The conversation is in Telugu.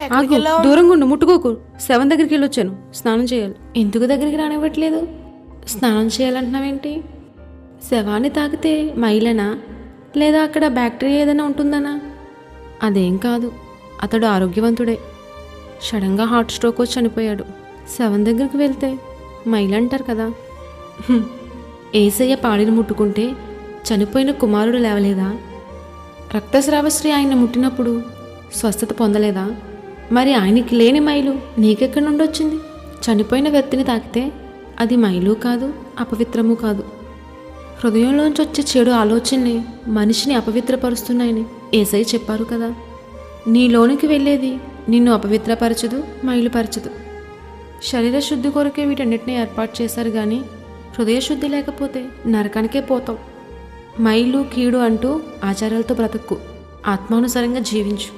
ఆగు, దూరంగా ఉండు, ముట్టుకోకు. శవం దగ్గరికి వెళ్ళొచ్చాను, స్నానం చేయాలి. ఎందుకు దగ్గరికి రానివ్వట్లేదు? స్నానం చేయాలంటున్నావేంటి? శవాన్ని తాకితే మైలనా, లేదా అక్కడ బ్యాక్టీరియా ఏదైనా ఉంటుందనా? అదేం కాదు, అతడు ఆరోగ్యవంతుడే. సడన్గా హార్ట్ స్ట్రోక్ వచ్చి చనిపోయాడు. శవం దగ్గరికి వెళ్తే మైలంటారు కదా. ఏసయ్య పాడిని ముట్టుకుంటే చనిపోయిన కుమారుడు లేవలేదా? రక్తస్రావశ్రీ ఆయన ముట్టినప్పుడు స్వస్థత పొందలేదా? మరి ఆయనకి లేని మైలు నీకెక్కడి నుండి వచ్చింది? చనిపోయిన వ్యక్తిని తాకితే అది మైలు కాదు, అపవిత్రము కాదు. హృదయంలోంచి వచ్చే చెడు ఆలోచనలే మనిషిని అపవిత్రపరుస్తున్నాయని ఏసయ్య చెప్పారు కదా. నీలోనికి వెళ్ళేది నిన్ను అపవిత్రపరచదు, మైలుపరచదు. శరీర శుద్ధి కొరకే వీటన్నిటిని ఏర్పాటు చేశారు, కానీ హృదయ శుద్ధి లేకపోతే నరకానికే పోతాం. మైలు కీడు అంటూ ఆచారాలతో బ్రతక్కు, ఆత్మానుసారంగా జీవించు.